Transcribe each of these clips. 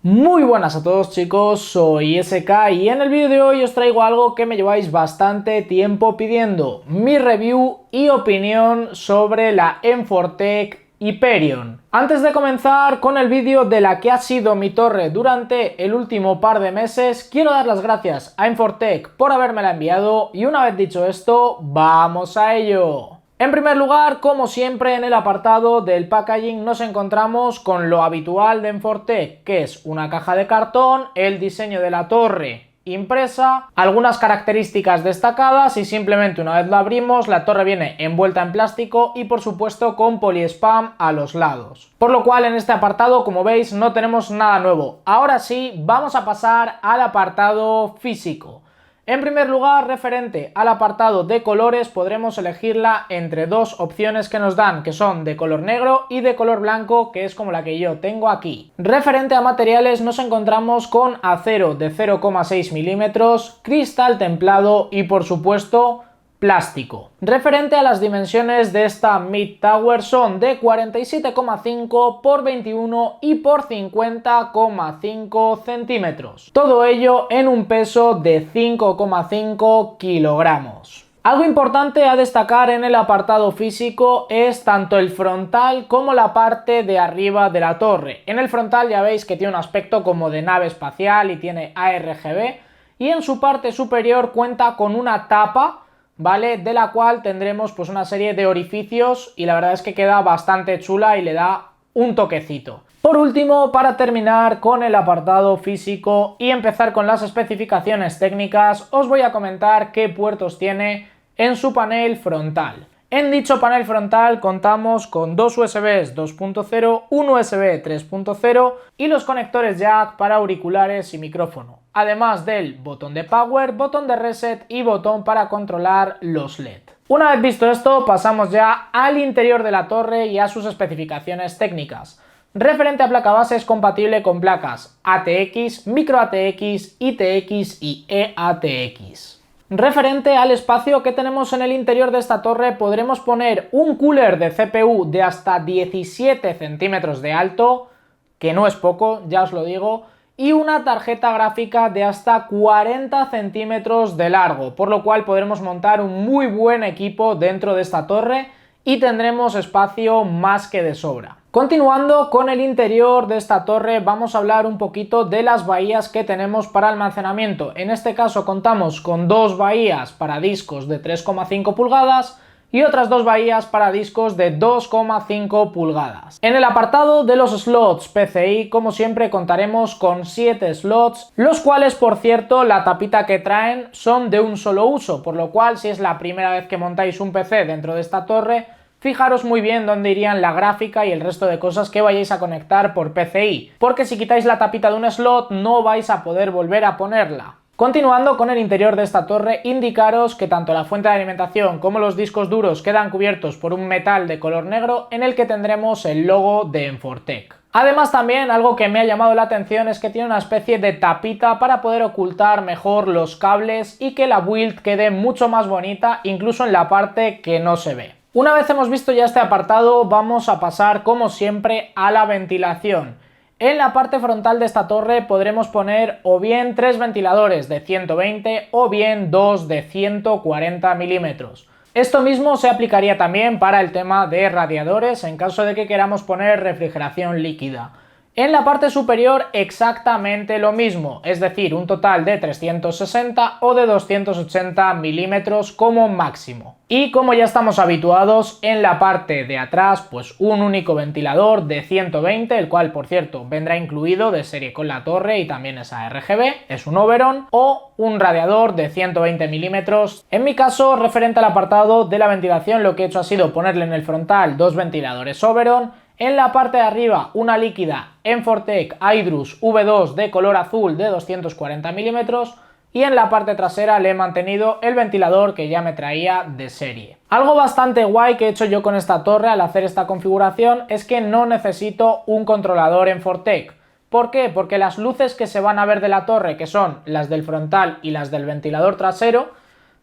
Muy buenas a todos chicos, soy SK y en el vídeo de hoy os traigo algo que me lleváis bastante tiempo pidiendo, mi review y opinión sobre la M4Tech Hyperion. Antes de comenzar con el vídeo de la que ha sido mi torre durante el último par de meses, quiero dar las gracias a M4Tech por habérmela enviado y una vez dicho esto, ¡vamos a ello! En primer lugar, como siempre, en el apartado del packaging nos encontramos con lo habitual de M4Tech, que es una caja de cartón, el diseño de la torre impresa, algunas características destacadas y simplemente una vez lo abrimos la torre viene envuelta en plástico y por supuesto con poliespam a los lados. Por lo cual en este apartado, como veis, no tenemos nada nuevo. Ahora sí, vamos a pasar al apartado físico. En primer lugar, referente al apartado de colores, podremos elegirla entre dos opciones que nos dan, que son de color negro y de color blanco, que es como la que yo tengo aquí. Referente a materiales, nos encontramos con acero de 0,6 milímetros, cristal templado y por supuesto plástico. Referente a las dimensiones de esta Mid Tower son de 47,5 por 21 y por 50,5 centímetros. Todo ello en un peso de 5,5 kilogramos. Algo importante a destacar en el apartado físico es tanto el frontal como la parte de arriba de la torre. En el frontal ya veis que tiene un aspecto como de nave espacial y tiene ARGB, y en su parte superior cuenta con una tapa, ¿vale? De la cual tendremos pues una serie de orificios y la verdad es que queda bastante chula y le da un toquecito. Por último, para terminar con el apartado físico y empezar con las especificaciones técnicas, os voy a comentar qué puertos tiene en su panel frontal. En dicho panel frontal contamos con dos USBs 2.0, un USB 3.0 y los conectores jack para auriculares y micrófono, además del botón de power, botón de reset y botón para controlar los LED. Una vez visto esto, pasamos ya al interior de la torre y a sus especificaciones técnicas. Referente a placa base, es compatible con placas ATX, micro ATX, ITX y EATX. Referente al espacio que tenemos en el interior de esta torre, podremos poner un cooler de CPU de hasta 17 centímetros de alto, que no es poco, ya os lo digo, y una tarjeta gráfica de hasta 40 centímetros de largo, por lo cual podremos montar un muy buen equipo dentro de esta torre y tendremos espacio más que de sobra. Continuando con el interior de esta torre, vamos a hablar un poquito de las bahías que tenemos para almacenamiento. En este caso contamos con dos bahías para discos de 3,5 pulgadas y otras dos bahías para discos de 2,5 pulgadas. En el apartado de los slots PCI, como siempre, contaremos con 7 slots, los cuales, por cierto, la tapita que traen son de un solo uso, por lo cual, si es la primera vez que montáis un PC dentro de esta torre, fijaros muy bien dónde irían la gráfica y el resto de cosas que vayáis a conectar por PCI, porque si quitáis la tapita de un slot no vais a poder volver a ponerla. Continuando con el interior de esta torre, indicaros que tanto la fuente de alimentación como los discos duros quedan cubiertos por un metal de color negro en el que tendremos el logo de M4Tech. Además, también algo que me ha llamado la atención es que tiene una especie de tapita para poder ocultar mejor los cables y que la build quede mucho más bonita, incluso en la parte que no se ve. Una vez hemos visto ya este apartado, vamos a pasar como siempre a la ventilación. En la parte frontal de esta torre podremos poner o bien 3 ventiladores de 120 o bien 2 de 140 milímetros. Esto mismo se aplicaría también para el tema de radiadores en caso de que queramos poner refrigeración líquida. En la parte superior exactamente lo mismo, es decir, un total de 360 o de 280 milímetros como máximo. Y como ya estamos habituados, en la parte de atrás pues un único ventilador de 120, el cual por cierto vendrá incluido de serie con la torre y también es ARGB, es un Oberon, o un radiador de 120 milímetros. En mi caso, referente al apartado de la ventilación, lo que he hecho ha sido ponerle en el frontal dos ventiladores Oberon. En la parte de arriba una líquida M4Tech Hydrus V2 de color azul de 240 milímetros y en la parte trasera le he mantenido el ventilador que ya me traía de serie. Algo bastante guay que he hecho yo con esta torre al hacer esta configuración es que no necesito un controlador M4Tech. ¿Por qué? Porque las luces que se van a ver de la torre, que son las del frontal y las del ventilador trasero,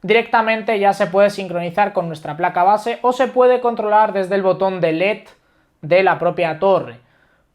directamente ya se puede sincronizar con nuestra placa base o se puede controlar desde el botón de LED de la propia torre.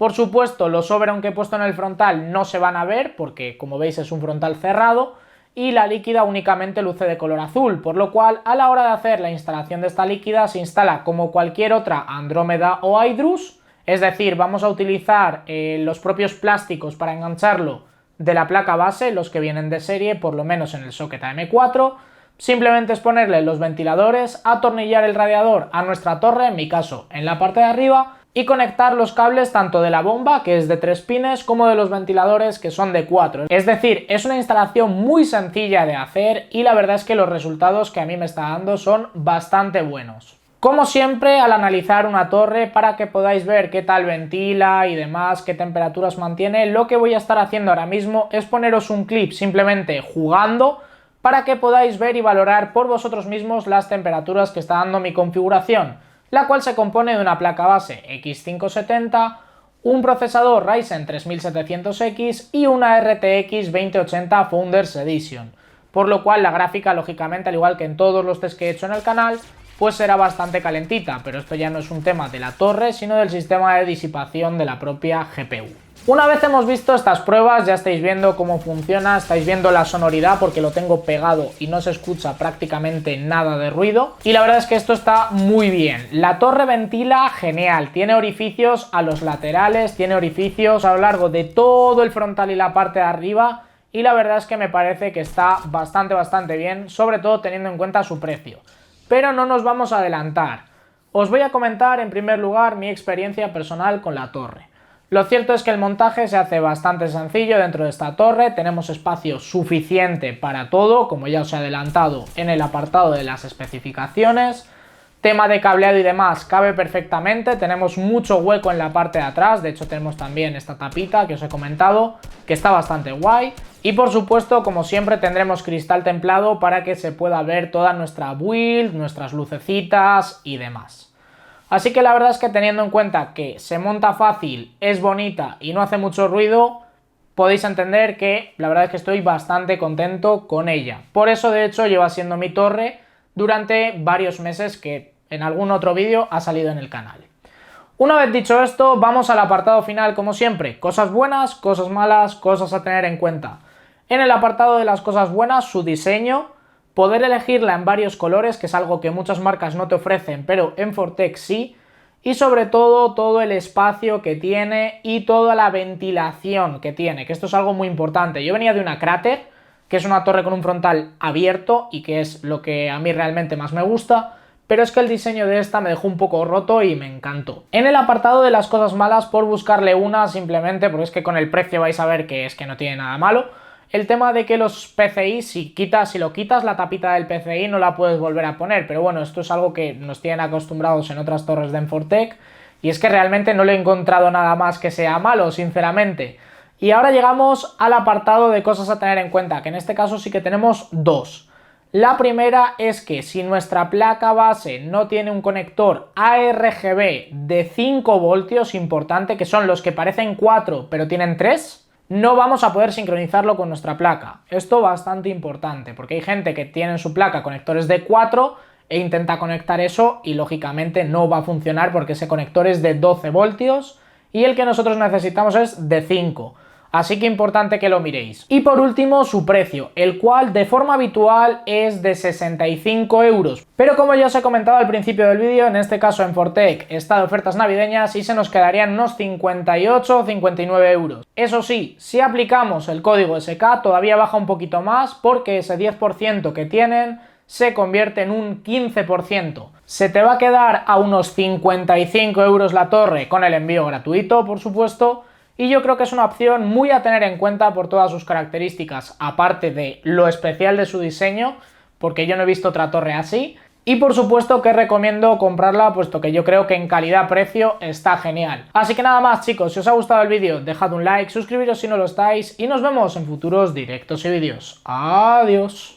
Por supuesto, los Oberon que he puesto en el frontal no se van a ver porque, como veis, es un frontal cerrado y la líquida únicamente luce de color azul, por lo cual a la hora de hacer la instalación de esta líquida se instala como cualquier otra Andrómeda o Hydrus, es decir, vamos a utilizar los propios plásticos para engancharlo de la placa base, los que vienen de serie, por lo menos en el socket AM4, simplemente es ponerle los ventiladores, atornillar el radiador a nuestra torre, en mi caso en la parte de arriba, y conectar los cables tanto de la bomba, que es de 3 pines, como de los ventiladores, que son de 4. Es decir, es una instalación muy sencilla de hacer y la verdad es que los resultados que a mí me está dando son bastante buenos. Como siempre, al analizar una torre, para que podáis ver qué tal ventila y demás, qué temperaturas mantiene, lo que voy a estar haciendo ahora mismo es poneros un clip simplemente jugando para que podáis ver y valorar por vosotros mismos las temperaturas que está dando mi configuración, la cual se compone de una placa base X570, un procesador Ryzen 3700X y una RTX 2080 Founders Edition, por lo cual la gráfica, lógicamente, al igual que en todos los test que he hecho en el canal, pues será bastante calentita, pero esto ya no es un tema de la torre, sino del sistema de disipación de la propia GPU. Una vez hemos visto estas pruebas, ya estáis viendo cómo funciona, estáis viendo la sonoridad porque lo tengo pegado y no se escucha prácticamente nada de ruido. Y la verdad es que esto está muy bien. La torre ventila genial, tiene orificios a los laterales, tiene orificios a lo largo de todo el frontal y la parte de arriba. Y la verdad es que me parece que está bastante bien, sobre todo teniendo en cuenta su precio. Pero no nos vamos a adelantar. Os voy a comentar en primer lugar mi experiencia personal con la torre. Lo cierto es que el montaje se hace bastante sencillo dentro de esta torre, tenemos espacio suficiente para todo, como ya os he adelantado en el apartado de las especificaciones. Tema de cableado y demás cabe perfectamente, tenemos mucho hueco en la parte de atrás, de hecho tenemos también esta tapita que os he comentado, que está bastante guay. Y por supuesto, como siempre, tendremos cristal templado para que se pueda ver toda nuestra build, nuestras lucecitas y demás. Así que la verdad es que teniendo en cuenta que se monta fácil, es bonita y no hace mucho ruido, podéis entender que la verdad es que estoy bastante contento con ella. Por eso, de hecho, lleva siendo mi torre durante varios meses, que en algún otro vídeo ha salido en el canal. Una vez dicho esto, vamos al apartado final como siempre. Cosas buenas, cosas malas, cosas a tener en cuenta. En el apartado de las cosas buenas, su diseño. Poder elegirla en varios colores, que es algo que muchas marcas no te ofrecen, pero Enfortec sí. Y sobre todo el espacio que tiene y toda la ventilación que tiene, que esto es algo muy importante. Yo venía de una Cráter, que es una torre con un frontal abierto y que es lo que a mí realmente más me gusta, pero es que el diseño de esta me dejó un poco roto y me encantó. En el apartado de las cosas malas, por buscarle una simplemente, porque es que con el precio vais a ver que es que no tiene nada malo, el tema de que los PCI, si lo quitas la tapita del PCI no la puedes volver a poner, pero bueno, esto es algo que nos tienen acostumbrados en otras torres de Enfortec y es que realmente no le he encontrado nada más que sea malo, sinceramente. Y ahora llegamos al apartado de cosas a tener en cuenta, que en este caso sí que tenemos dos. La primera es que si nuestra placa base no tiene un conector ARGB de 5 voltios, importante, que son los que parecen 4 pero tienen 3, no vamos a poder sincronizarlo con nuestra placa. Esto bastante importante, porque hay gente que tiene en su placa conectores de 4 e intenta conectar eso y lógicamente no va a funcionar porque ese conector es de 12 voltios y el que nosotros necesitamos es de 5. Así que importante que lo miréis. Y por último, su precio, el cual de forma habitual es de 65 euros. Pero como ya os he comentado al principio del vídeo, en este caso Enfortec está de ofertas navideñas y se nos quedarían unos 58 o 59 euros. Eso sí, si aplicamos el código SK todavía baja un poquito más porque ese 10% que tienen se convierte en un 15%. Se te va a quedar a unos 55 euros la torre con el envío gratuito, por supuesto. Y yo creo que es una opción muy a tener en cuenta por todas sus características, aparte de lo especial de su diseño, porque yo no he visto otra torre así. Y por supuesto que recomiendo comprarla, puesto que yo creo que en calidad-precio está genial. Así que nada más, chicos, si os ha gustado el vídeo, dejad un like, suscribiros si no lo estáis y nos vemos en futuros directos y vídeos. Adiós.